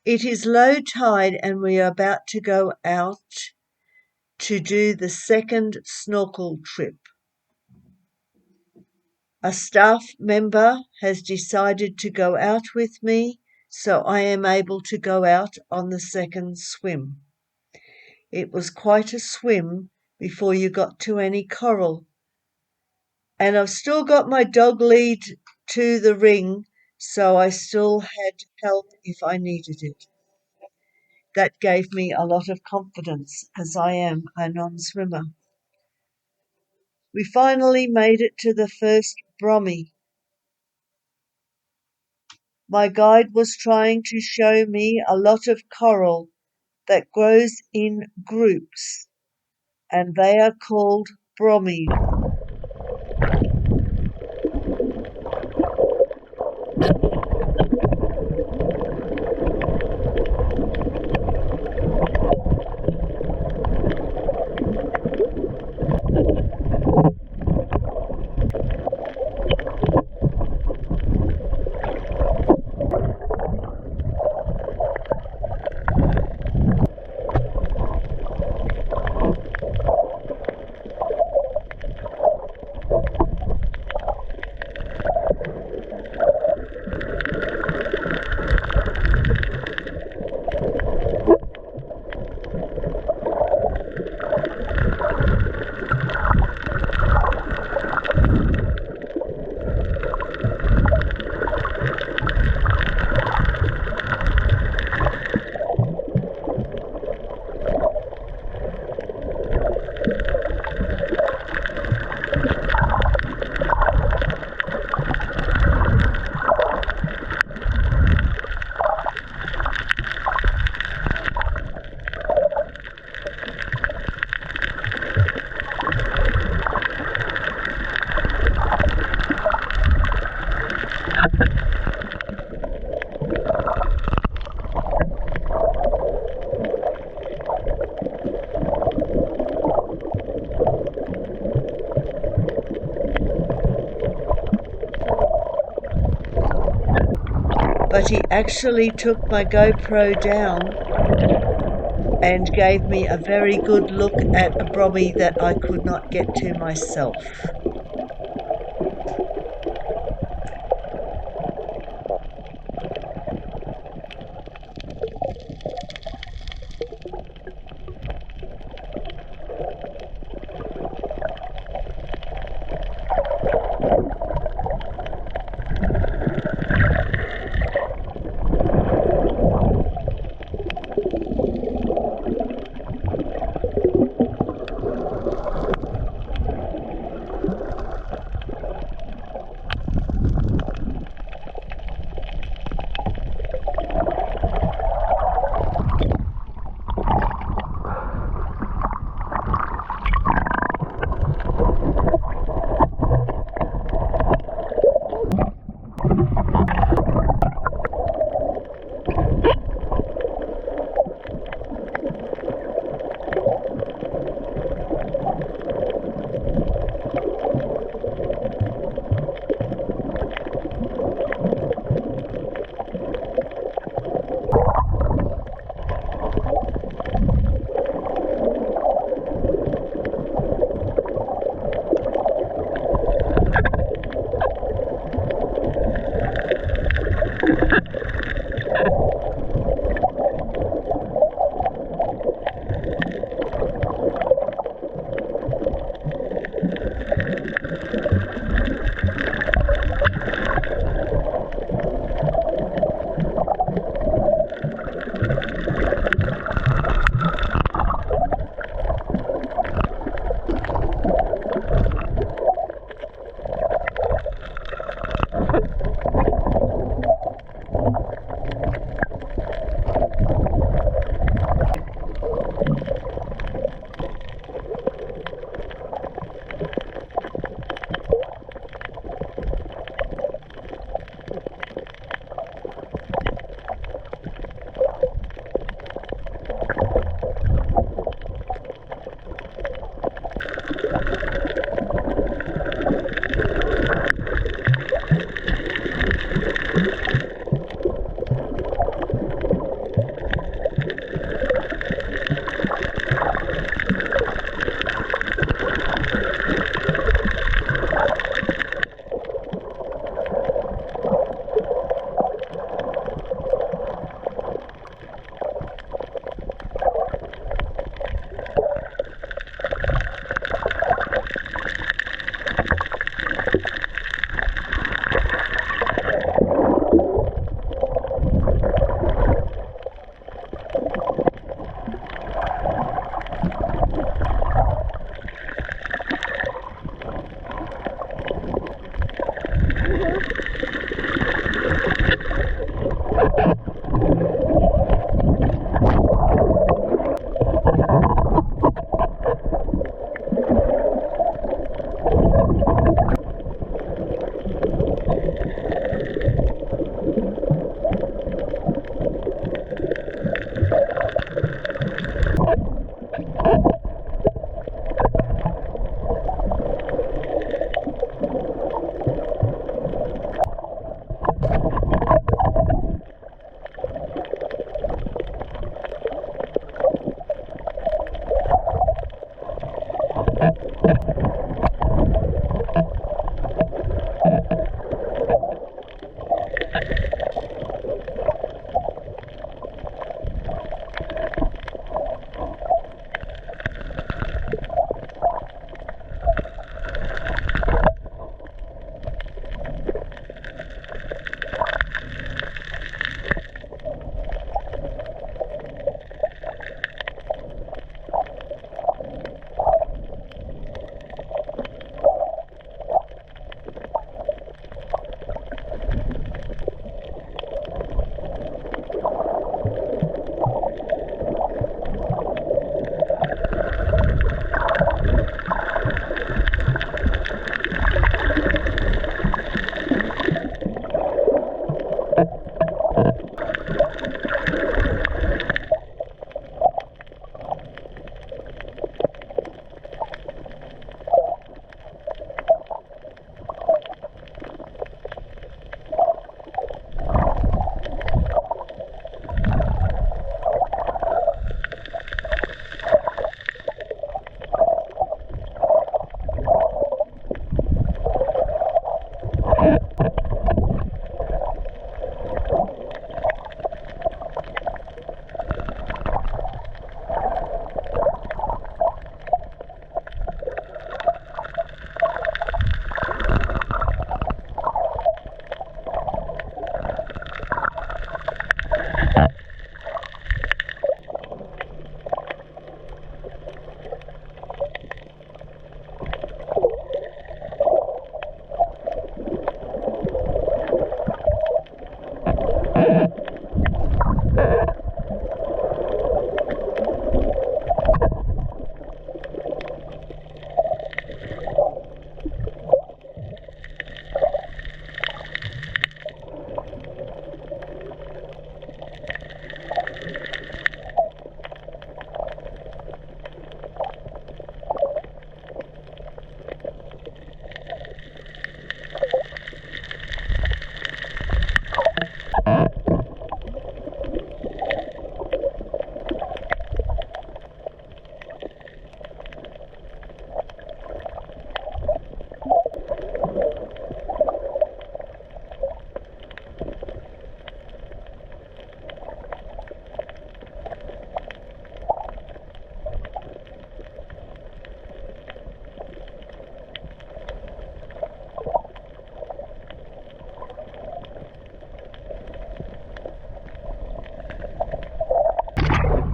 It is low tide and we are about to go out to do the second snorkel trip. A staff member has decided to go out with me, so I am able to go out on the second swim. It was quite a swim before you got to any coral. And I've still got my dog lead to the ring, so I still had help if I needed it. That gave me a lot of confidence as I am a non-swimmer. We finally made it to the first bommy. My guide was trying to show me a lot of coral that grows in groups, and they are called bommies. But he actually took my Gopro down and gave me a very good look at a bommy that I could not get to myself.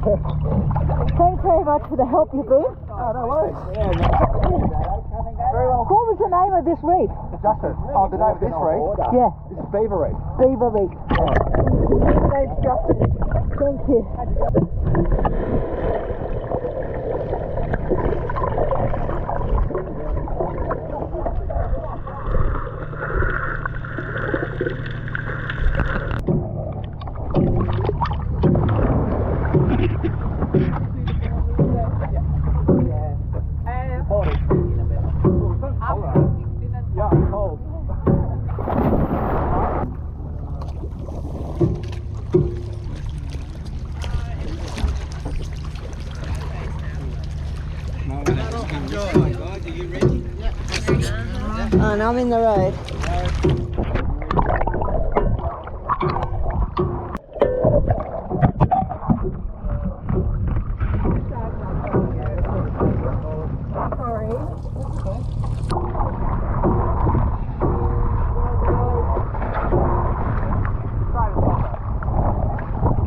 Thanks very much for the help you've been. Oh, no worries. Very well. What was the name of this reef? Justin. Oh, the name of this reef? Yeah. This is Beaver Reef. Beaver Reef. Thanks, Justin. Thank you. And I'm in the road.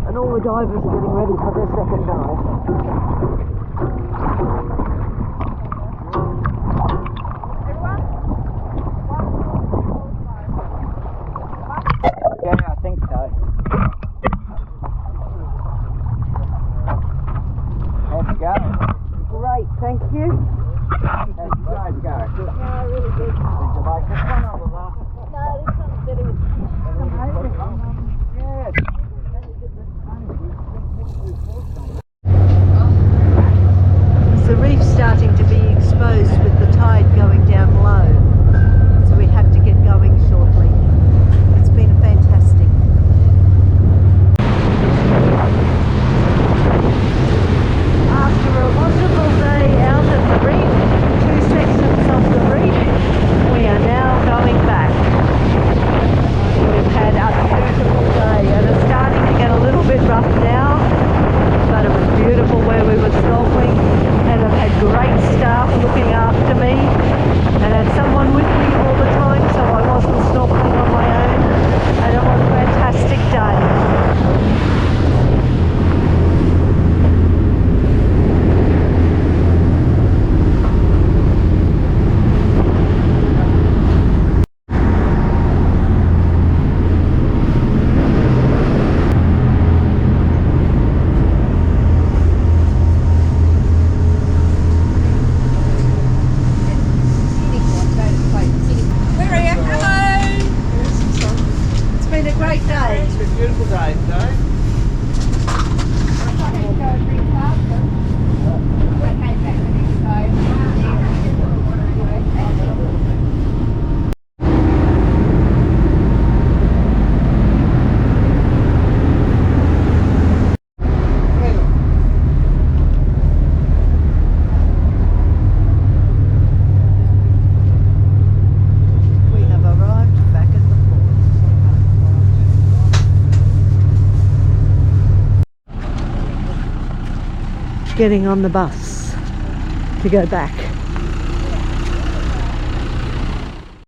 And all the divers are getting ready for their second dive. Yeah, I think so. How's it going? Great, thank you. How's you guys going? Yeah, really good. Did you like this one or the last? No, this one's better. The reef's starting to be exposed with the tide going down low, so we have to get going shortly. It's been fantastic. After a wonderful day out at the reef, 2 sections of the reef, we are now going back. We've had a beautiful day and it's starting to get a little bit rough now, but it was beautiful where we were snorkeling, and I've had great staff looking after me and had someone with me all the time, so I wasn't snorkeling on my own, and it was a fantastic day. Great day. It's been a beautiful day today. We have arrived back at the port. Getting on the bus to go back.